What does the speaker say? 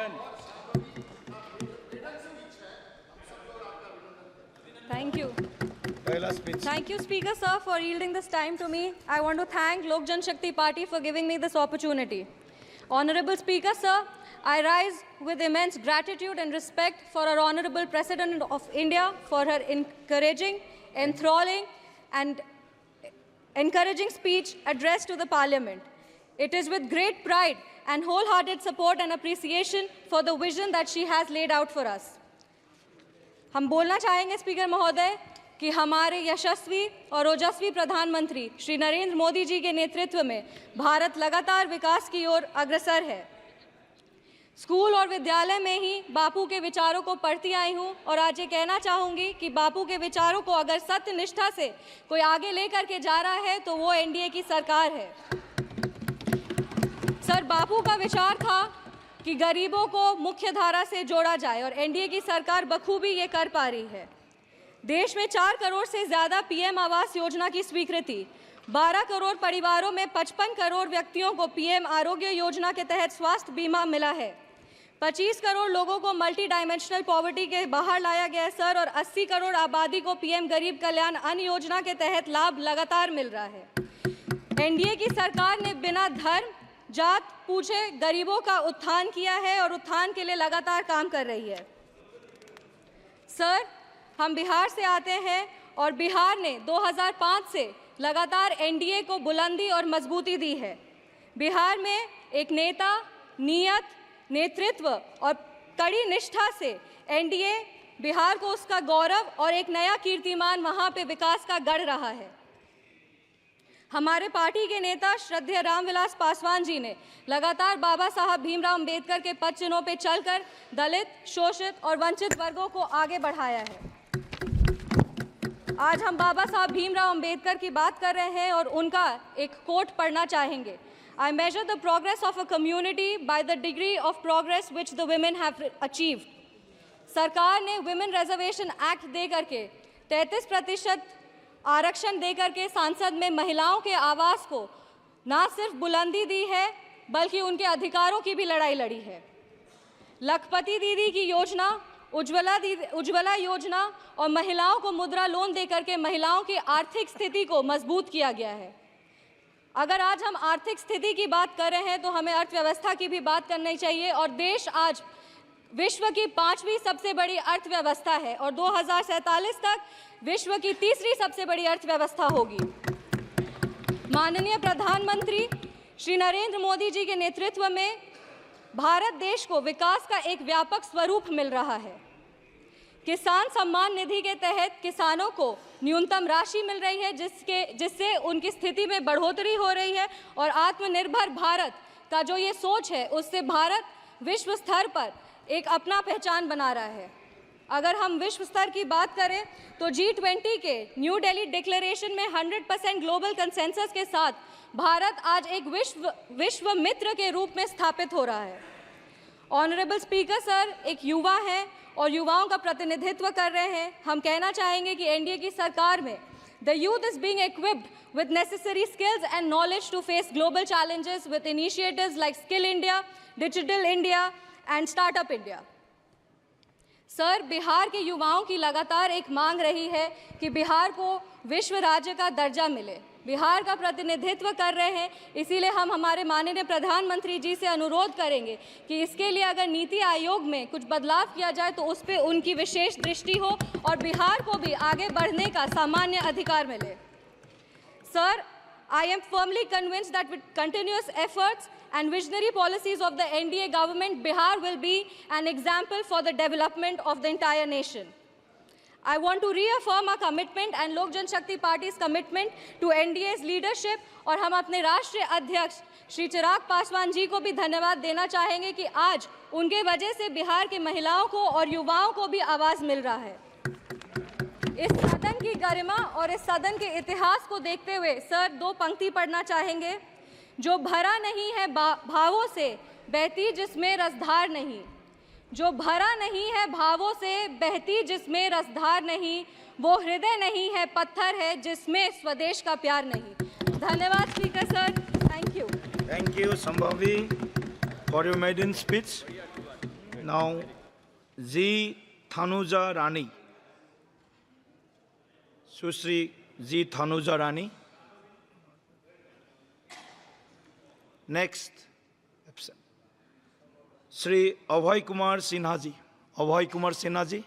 Abhinadan. Thank you. Speech. Thank you, Speaker Sir, for yielding this time to me. I want to thank Lok Jan Shakti Party for giving me this opportunity. Honorable Speaker Sir, I rise with immense gratitude and respect for our Honorable President of India for her encouraging, enthralling and encouraging speech addressed to the Parliament. It is with great pride and wholehearted support and appreciation for the vision that she has laid out for us. हम बोलना चाहेंगे speaker महोदय कि हमारे यशस्वी और ओजस्वी प्रधानमंत्री श्री नरेंद्र मोदी जी के नेतृत्व में भारत लगातार विकास की ओर अग्रसर है। स्कूल और विद्यालय में ही बापू के विचारों को पढ़ती आई हूँ और आज ये कहना चाहूँगी कि बापू के विचारों को अगर सत्य निष्ठा से कोई आगे लेकर के जा रहा है तो वो एनडीए की सरकार है। सर, बापू का विचार था कि गरीबों को मुख्य धारा से जोड़ा जाए और एनडीए की सरकार बखूबी ये कर पा रही है। देश में 4 करोड़ से ज़्यादा पीएम आवास योजना की स्वीकृति, 12 करोड़ परिवारों में 55 करोड़ व्यक्तियों को पीएम आरोग्य योजना के तहत स्वास्थ्य बीमा मिला है। 25 करोड़ लोगों को मल्टी डायमेंशनल पॉवर्टी के बाहर लाया गया है सर, और 80 करोड़ आबादी को पीएम गरीब कल्याण अन्न योजना के तहत लाभ लगातार मिल रहा है। एनडीए की सरकार ने बिना धर्म जात पूछे गरीबों का उत्थान किया है और उत्थान के लिए लगातार काम कर रही है। सर, हम बिहार से आते हैं और बिहार ने 2005 से लगातार एनडीए को बुलंदी और मजबूती दी है। बिहार में एक नेता, नियत, नेतृत्व और कड़ी निष्ठा से एनडीए बिहार को उसका गौरव और एक नया कीर्तिमान वहाँ पे विकास का गढ़ रहा है। हमारे पार्टी के नेता श्रद्धेय रामविलास पासवान जी ने लगातार बाबा साहब भीमराव अंबेडकर के पद चिन्हों पर चलकर दलित, शोषित और वंचित वर्गों को आगे बढ़ाया है। आज हम बाबा साहब भीमराव अंबेडकर की बात कर रहे हैं और उनका एक कोट पढ़ना चाहेंगे। I measure the progress of a community by the degree of progress which the women have achieved. सरकार ने विमेन रिजर्वेशन एक्ट दे करके 33% आरक्षण दे करके संसद में महिलाओं के आवास को ना सिर्फ बुलंदी दी है बल्कि उनके अधिकारों की भी लड़ाई लड़ी है। लखपति दीदी की योजना, उज्ज्वला योजना और महिलाओं को मुद्रा लोन देकर के महिलाओं की आर्थिक स्थिति को मजबूत किया गया है। अगर आज हम आर्थिक स्थिति की बात कर रहे हैं तो हमें अर्थव्यवस्था की भी बात करनी चाहिए और देश आज विश्व की 5वीं सबसे बड़ी अर्थव्यवस्था है और 2047 तक विश्व की 3री सबसे बड़ी अर्थव्यवस्था होगी। माननीय प्रधानमंत्री श्री नरेंद्र मोदी जी के नेतृत्व में भारत देश को विकास का एक व्यापक स्वरूप मिल रहा है। किसान सम्मान निधि के तहत किसानों को न्यूनतम राशि मिल रही है जिससे उनकी स्थिति में बढ़ोतरी हो रही है और आत्मनिर्भर भारत का जो ये सोच है उससे भारत विश्व स्तर पर एक अपना पहचान बना रहा है। अगर हम विश्व स्तर की बात करें तो G20 के न्यू दिल्ली डिक्लेरेशन में 100% ग्लोबल कंसेंसस के साथ भारत आज एक विश्व मित्र के रूप में स्थापित हो रहा है। ऑनरेबल स्पीकर सर एक युवा हैं और युवाओं का प्रतिनिधित्व कर रहे हैं। हम कहना चाहेंगे कि एनडीए की सरकार में the youth is being equipped with necessary skills and knowledge to face global challenges with initiatives like Skill India, Digital India and Startup India. Sir, Bihar के युवाओं की लगातार एक मांग रही है कि बिहार को विश्व राज्य का दर्जा मिले। बिहार का प्रतिनिधित्व कर रहे हैं, इसीलिए हम हमारे माननीय प्रधानमंत्री जी से अनुरोध करेंगे कि इसके लिए अगर नीति आयोग में कुछ बदलाव किया जाए तो उस पर उनकी विशेष दृष्टि हो और बिहार को भी आगे बढ़ने का सामान्य अधिकार मिले। Sir, I am firmly convinced that with continuous efforts and visionary policies of the NDA government, Bihar will be an example for the development of the entire nation. I want to reaffirm our commitment and Lok Jan Shakti Party's commitment to NDA's leadership और हम अपने राष्ट्रीय अध्यक्ष श्री चिराग पासवान जी को भी धन्यवाद देना चाहेंगे कि आज उनके वजह से बिहार के महिलाओं को और युवाओं को भी आवाज़ मिल रहा है। इस सदन की गरिमा और इस सदन के इतिहास को देखते हुए सर 2 पंक्ति पढ़ना चाहेंगे। जो भरा नहीं है भावों से बहती जिसमें रसधार नहीं, जो भरा नहीं है भावों से बहती जिसमें रसधार नहीं, वो हृदय नहीं है पत्थर है जिसमें स्वदेश का प्यार नहीं। धन्यवाद speaker sir, thank you. Thank you, Sambhavi, for your maiden speech. Now, G. Thanuja Rani. Sushri G. Thanuja Rani. Next, Shri Abhay Kumar Sinha ji. Abhay Kumar Sinha ji.